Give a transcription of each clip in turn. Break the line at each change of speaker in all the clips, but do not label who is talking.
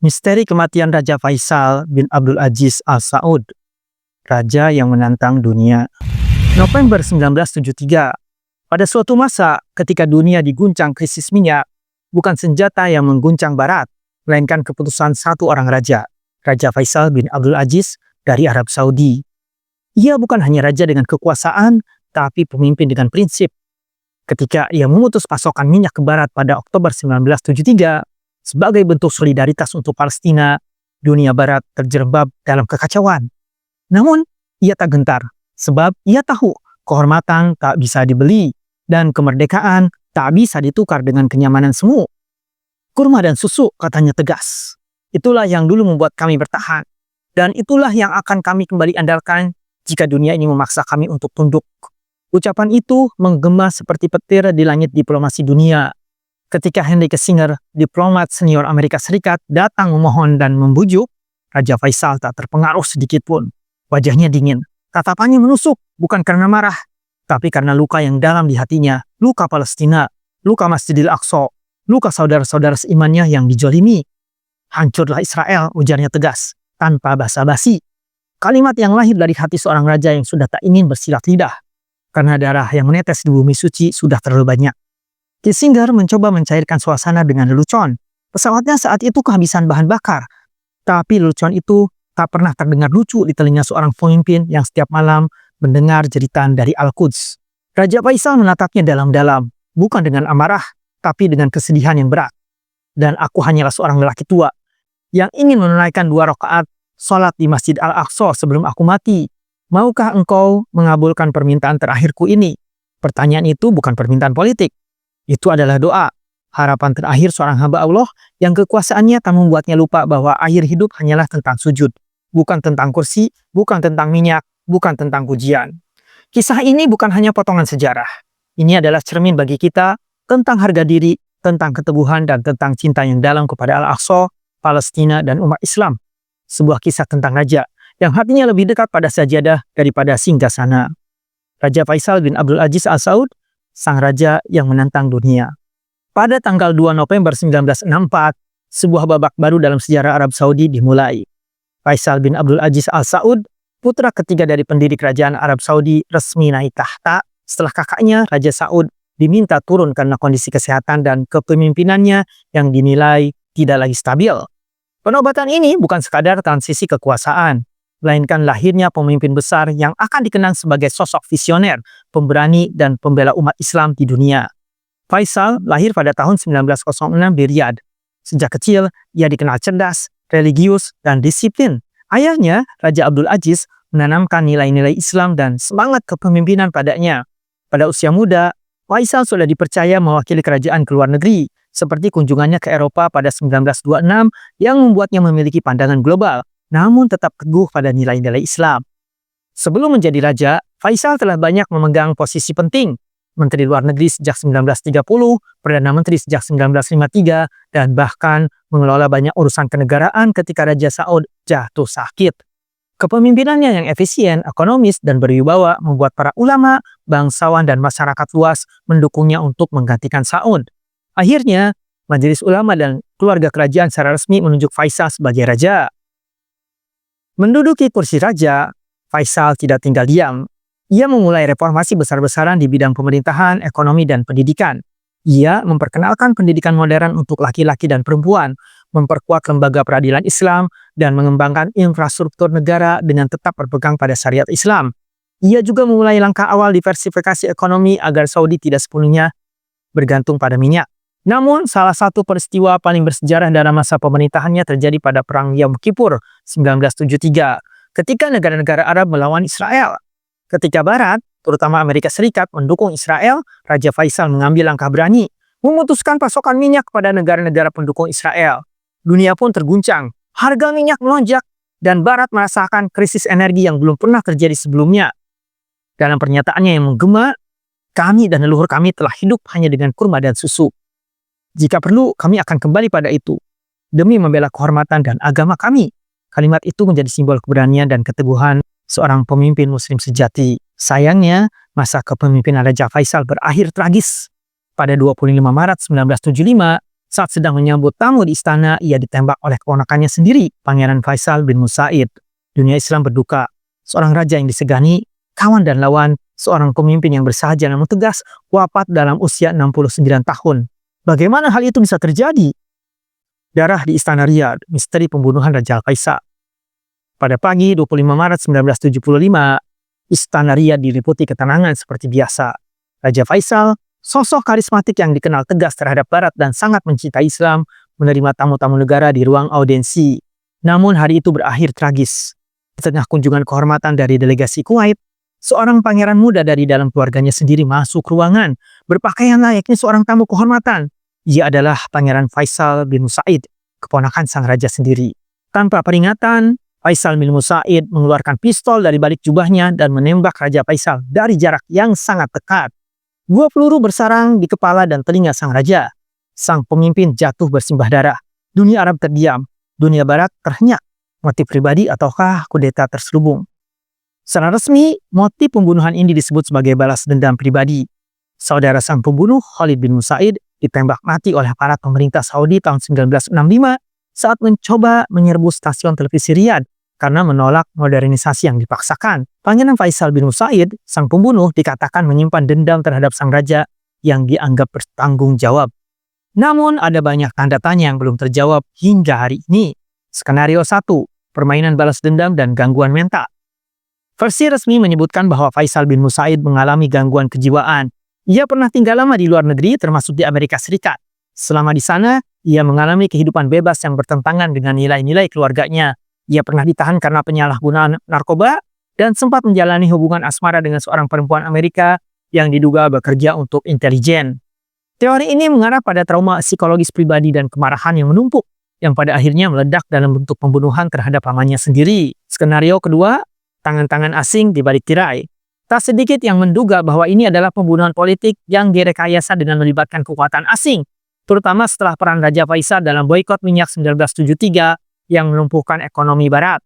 Misteri kematian Raja Faisal bin Abdul Aziz Al Saud, raja yang menantang dunia. November 1973, pada suatu masa ketika dunia diguncang krisis minyak, bukan senjata yang mengguncang barat, melainkan keputusan satu orang raja, Raja Faisal bin Abdul Aziz dari Arab Saudi. Ia bukan hanya raja dengan kekuasaan, tapi pemimpin dengan prinsip. Ketika ia memutus pasokan minyak ke barat pada Oktober 1973, sebagai bentuk solidaritas untuk Palestina, dunia barat terjerembab dalam kekacauan. Namun, ia tak gentar, sebab ia tahu kehormatan tak bisa dibeli dan kemerdekaan tak bisa ditukar dengan kenyamanan semu. Kurma dan susu, katanya tegas. Itulah yang dulu membuat kami bertahan, dan itulah yang akan kami kembali andalkan jika dunia ini memaksa kami untuk tunduk. Ucapan itu menggema seperti petir di langit diplomasi dunia. Ketika Henry Kissinger, diplomat senior Amerika Serikat, datang memohon dan membujuk, Raja Faisal tak terpengaruh sedikit pun. Wajahnya dingin, tatapannya menusuk, bukan karena marah, tapi karena luka yang dalam di hatinya, luka Palestina, luka Masjidil Aqsa, luka saudara-saudara seimannya yang dijolimi. Hancurlah Israel, ujarnya tegas, tanpa basa-basi. Kalimat yang lahir dari hati seorang raja yang sudah tak ingin bersilat lidah, karena darah yang menetes di bumi suci sudah terlalu banyak. Kissinger mencoba mencairkan suasana dengan lelucon. Pesawatnya saat itu kehabisan bahan bakar. Tapi lelucon itu tak pernah terdengar lucu di telinga seorang pemimpin yang setiap malam mendengar jeritan dari Al-Quds. Raja Faisal menatapnya dalam-dalam, bukan dengan amarah, tapi dengan kesedihan yang berat. Dan aku hanyalah seorang lelaki tua yang ingin menunaikan 2 rakaat sholat di Masjid Al-Aqsa sebelum aku mati. Maukah engkau mengabulkan permintaan terakhirku ini? Pertanyaan itu bukan permintaan politik. Itu adalah doa, harapan terakhir seorang hamba Allah yang kekuasaannya tak membuatnya lupa bahwa akhir hidup hanyalah tentang sujud. Bukan tentang kursi, bukan tentang minyak, bukan tentang pujian. Kisah ini bukan hanya potongan sejarah. Ini adalah cermin bagi kita tentang harga diri, tentang keteguhan, dan tentang cinta yang dalam kepada Al-Aqsa, Palestina, dan umat Islam. Sebuah kisah tentang raja yang hatinya lebih dekat pada sajadah daripada singgasana. Raja Faisal bin Abdul Aziz Al Saud, sang raja yang menantang dunia. Pada tanggal 2 November 1964, sebuah babak baru dalam sejarah Arab Saudi dimulai. Faisal bin Abdul Aziz Al Saud, putra ketiga dari pendiri kerajaan Arab Saudi, resmi naik tahta setelah kakaknya, Raja Saud, diminta turun karena kondisi kesehatan dan kepemimpinannya yang dinilai tidak lagi stabil. Penobatan ini bukan sekadar transisi kekuasaan, melainkan lahirnya pemimpin besar yang akan dikenang sebagai sosok visioner, pemberani, dan pembela umat Islam di dunia. Faisal lahir pada tahun 1906 di Riyadh. Sejak kecil, ia dikenal cerdas, religius, dan disiplin. Ayahnya, Raja Abdul Aziz, menanamkan nilai-nilai Islam dan semangat kepemimpinan padanya. Pada usia muda, Faisal sudah dipercaya mewakili kerajaan ke luar negeri, seperti kunjungannya ke Eropa pada 1926 yang membuatnya memiliki pandangan global, namun tetap teguh pada nilai-nilai Islam. Sebelum menjadi raja, Faisal telah banyak memegang posisi penting. Menteri Luar Negeri sejak 1930, Perdana Menteri sejak 1953, dan bahkan mengelola banyak urusan kenegaraan ketika Raja Saud jatuh sakit. Kepemimpinannya yang efisien, ekonomis, dan berwibawa membuat para ulama, bangsawan, dan masyarakat luas mendukungnya untuk menggantikan Saud. Akhirnya, Majelis Ulama dan keluarga kerajaan secara resmi menunjuk Faisal sebagai raja. Menduduki kursi raja, Faisal tidak tinggal diam. Ia memulai reformasi besar-besaran di bidang pemerintahan, ekonomi, dan pendidikan. Ia memperkenalkan pendidikan modern untuk laki-laki dan perempuan, memperkuat lembaga peradilan Islam, dan mengembangkan infrastruktur negara dengan tetap berpegang pada syariat Islam. Ia juga memulai langkah awal diversifikasi ekonomi agar Saudi tidak sepenuhnya bergantung pada minyak. Namun, salah satu peristiwa paling bersejarah dalam masa pemerintahannya terjadi pada Perang Yom Kippur 1973, ketika negara-negara Arab melawan Israel. Ketika Barat, terutama Amerika Serikat, mendukung Israel, Raja Faisal mengambil langkah berani, memutuskan pasokan minyak kepada negara-negara pendukung Israel. Dunia pun terguncang, harga minyak melonjak, dan Barat merasakan krisis energi yang belum pernah terjadi sebelumnya. Dalam pernyataannya yang menggema, kami dan leluhur kami telah hidup hanya dengan kurma dan susu. Jika perlu, kami akan kembali pada itu, demi membela kehormatan dan agama kami. Kalimat itu menjadi simbol keberanian dan keteguhan seorang pemimpin muslim sejati. Sayangnya, masa kepemimpinan Raja Faisal berakhir tragis. Pada 25 Maret 1975, Saat sedang menyambut tamu di istana, ia ditembak oleh keponakannya sendiri, Pangeran Faisal bin Musaid. Dunia Islam berduka. Seorang raja yang disegani, kawan dan lawan, seorang pemimpin yang bersahaja namun tegas, wafat dalam usia 69 tahun. Bagaimana hal itu bisa terjadi? Darah di Istana Riyadh, misteri pembunuhan Raja Faisal. Pada pagi 25 Maret 1975, Istana Riyadh diliputi ketenangan seperti biasa. Raja Faisal, sosok karismatik yang dikenal tegas terhadap Barat dan sangat mencintai Islam, menerima tamu-tamu negara di ruang audiensi. Namun hari itu berakhir tragis. Di tengah kunjungan kehormatan dari delegasi Kuwait, seorang pangeran muda dari dalam keluarganya sendiri masuk ruangan, berpakaian layaknya seorang tamu kehormatan. Ia adalah Pangeran Faisal bin Musaid, keponakan sang raja sendiri. Tanpa peringatan, Faisal bin Musaid mengeluarkan pistol dari balik jubahnya dan menembak Raja Faisal dari jarak yang sangat dekat. 2 peluru bersarang di kepala dan telinga sang raja. Sang pemimpin jatuh bersimbah darah. Dunia Arab terdiam. Dunia Barat terhenyak. Motif pribadi ataukah kudeta terselubung? Secara resmi, motif pembunuhan ini disebut sebagai balas dendam pribadi. Saudara sang pembunuh, Khalid bin Musaid, ditembak mati oleh aparat pemerintah Saudi tahun 1965 saat mencoba menyerbu stasiun televisi Riyadh karena menolak modernisasi yang dipaksakan. Pangeran Faisal bin Musaid, sang pembunuh, dikatakan menyimpan dendam terhadap sang raja yang dianggap bertanggung jawab. Namun ada banyak tanda tanya yang belum terjawab hingga hari ini. Skenario 1, permainan balas dendam dan gangguan mental. Versi resmi menyebutkan bahwa Faisal bin Musaid mengalami gangguan kejiwaan. Ia pernah tinggal lama di luar negeri, termasuk di Amerika Serikat. Selama di sana, ia mengalami kehidupan bebas yang bertentangan dengan nilai-nilai keluarganya. Ia pernah ditahan karena penyalahgunaan narkoba dan sempat menjalani hubungan asmara dengan seorang perempuan Amerika yang diduga bekerja untuk intelijen. Teori ini mengarah pada trauma psikologis pribadi dan kemarahan yang menumpuk, yang pada akhirnya meledak dalam bentuk pembunuhan terhadap pamannya sendiri. Skenario kedua, tangan-tangan asing di balik tirai. Tak sedikit yang menduga bahwa ini adalah pembunuhan politik yang direkayasa dengan melibatkan kekuatan asing, terutama setelah peran Raja Faisal dalam boikot minyak 1973 yang melumpuhkan ekonomi Barat.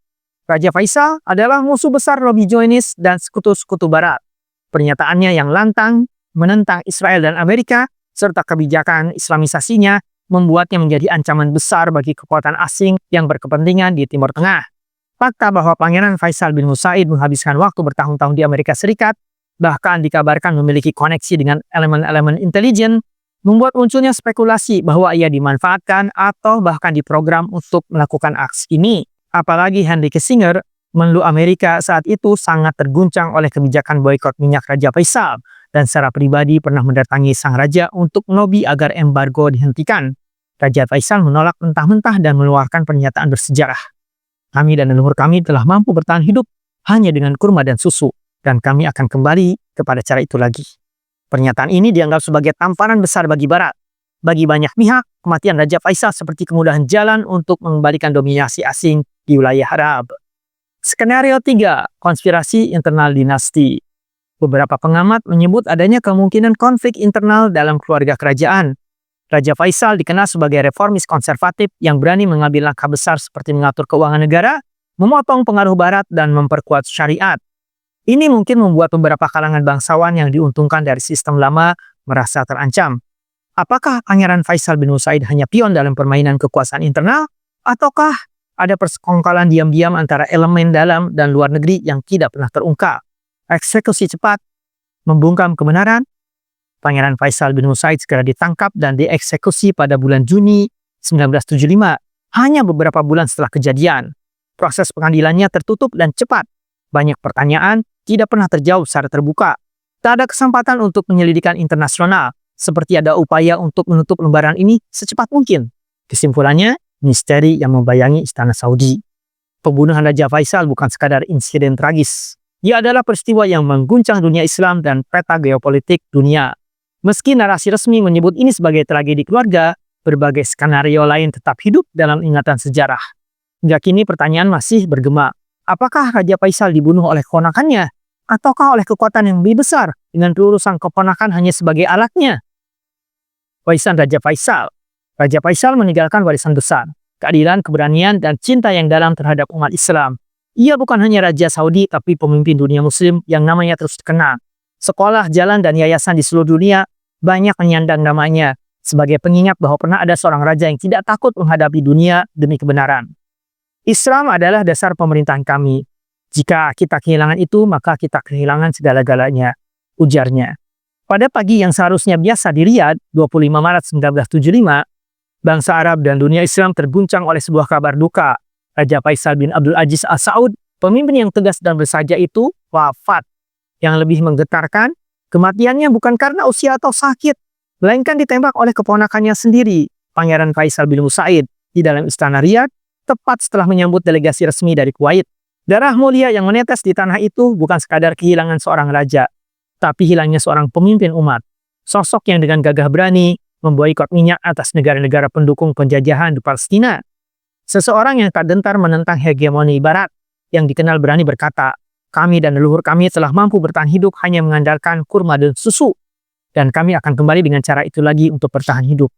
Raja Faisal adalah musuh besar lobi Zionis dan sekutu-sekutu Barat. Pernyataannya yang lantang, menentang Israel dan Amerika, serta kebijakan Islamisasinya membuatnya menjadi ancaman besar bagi kekuatan asing yang berkepentingan di Timur Tengah. Fakta bahwa Pangeran Faisal bin Musaid menghabiskan waktu bertahun-tahun di Amerika Serikat, bahkan dikabarkan memiliki koneksi dengan elemen-elemen intelijen, membuat munculnya spekulasi bahwa ia dimanfaatkan atau bahkan diprogram untuk melakukan aksi ini. Apalagi Henry Kissinger, menlu Amerika saat itu sangat terguncang oleh kebijakan boikot minyak Raja Faisal dan secara pribadi pernah mendatangi sang raja untuk melobi agar embargo dihentikan. Raja Faisal menolak mentah-mentah dan mengeluarkan pernyataan bersejarah. Kami dan leluhur kami telah mampu bertahan hidup hanya dengan kurma dan susu, dan kami akan kembali kepada cara itu lagi. Pernyataan ini dianggap sebagai tamparan besar bagi Barat. Bagi banyak pihak, kematian Raja Faisal seperti kemudahan jalan untuk mengembalikan dominasi asing di wilayah Arab. Skenario 3, konspirasi internal dinasti. Beberapa pengamat menyebut adanya kemungkinan konflik internal dalam keluarga kerajaan. Raja Faisal dikenal sebagai reformis konservatif yang berani mengambil langkah besar seperti mengatur keuangan negara, memotong pengaruh Barat, dan memperkuat syariat. Ini mungkin membuat beberapa kalangan bangsawan yang diuntungkan dari sistem lama merasa terancam. Apakah Pangeran Faisal bin Musaid hanya pion dalam permainan kekuasaan internal? Ataukah ada persekongkolan diam-diam antara elemen dalam dan luar negeri yang tidak pernah terungkap? Eksekusi cepat, membungkam kebenaran. Pangeran Faisal bin Musaid segera ditangkap dan dieksekusi pada bulan Juni 1975, hanya beberapa bulan setelah kejadian. Proses pengadilannya tertutup dan cepat. Banyak pertanyaan tidak pernah terjawab secara terbuka. Tak ada kesempatan untuk penyelidikan internasional, seperti ada upaya untuk menutup lembaran ini secepat mungkin. Kesimpulannya, misteri yang membayangi istana Saudi. Pembunuhan Raja Faisal bukan sekadar insiden tragis. Ia adalah peristiwa yang mengguncang dunia Islam dan peta geopolitik dunia. Meski narasi resmi menyebut ini sebagai tragedi keluarga, berbagai skenario lain tetap hidup dalam ingatan sejarah. Hingga kini pertanyaan masih bergema. Apakah Raja Faisal dibunuh oleh keponakannya? Ataukah oleh kekuatan yang lebih besar dengan peluru sang keponakan hanya sebagai alatnya? Warisan Raja Faisal. Raja Faisal meninggalkan warisan besar, keadilan, keberanian, dan cinta yang dalam terhadap umat Islam. Ia bukan hanya Raja Saudi, tapi pemimpin dunia Muslim yang namanya terus dikenal. Sekolah, jalan, dan yayasan di seluruh dunia banyak menyandang namanya. sebagai pengingat bahwa pernah ada seorang raja yang tidak takut menghadapi dunia demi kebenaran. Islam adalah dasar pemerintahan kami. Jika kita kehilangan itu, maka kita kehilangan segala-galanya, ujarnya. Pada pagi yang seharusnya biasa di Riyadh, 25 Maret 1975, bangsa Arab dan dunia Islam terguncang oleh sebuah kabar duka. Raja Faisal bin Abdul Aziz Al Saud, pemimpin yang tegas dan bersaja itu, wafat. Yang lebih menggetarkan, kematiannya bukan karena usia atau sakit, melainkan ditembak oleh keponakannya sendiri, Pangeran Faisal bin Musaid, di dalam istana Riyadh, tepat setelah menyambut delegasi resmi dari Kuwait. Darah mulia yang menetes di tanah itu bukan sekadar kehilangan seorang raja, tapi hilangnya seorang pemimpin umat. Sosok yang dengan gagah berani memboikot minyak atas negara-negara pendukung penjajahan di Palestina. Seseorang yang tak gentar menentang hegemoni Barat, yang dikenal berani berkata, kami dan leluhur kami telah mampu bertahan hidup hanya mengandalkan kurma dan susu, dan kami akan kembali dengan cara itu lagi untuk bertahan hidup.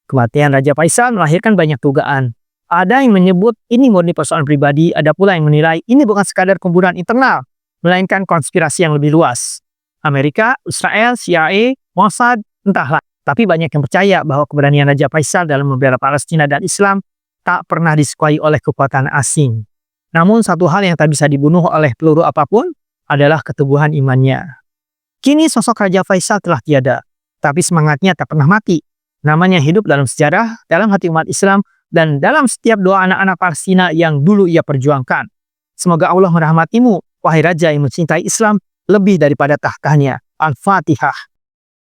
Kematian Raja Faisal melahirkan banyak dugaan. Ada yang menyebut ini murni persoalan pribadi, ada pula yang menilai ini bukan sekadar kemburuan internal, melainkan konspirasi yang lebih luas. Amerika, Israel, CIA, Mossad, entahlah. Tapi banyak yang percaya bahwa keberanian Raja Faisal dalam membela Palestina dan Islam tak pernah disukai oleh kekuatan asing. Namun satu hal yang tak bisa dibunuh oleh peluru apapun adalah keteguhan imannya. Kini sosok Raja Faisal telah tiada, tapi semangatnya tak pernah mati. Namanya hidup dalam sejarah, dalam hati umat Islam, dan dalam setiap doa anak-anak Palestina yang dulu ia perjuangkan. Semoga Allah merahmatimu, wahai Raja yang mencintai Islam lebih daripada tahtanya. Al-Fatihah.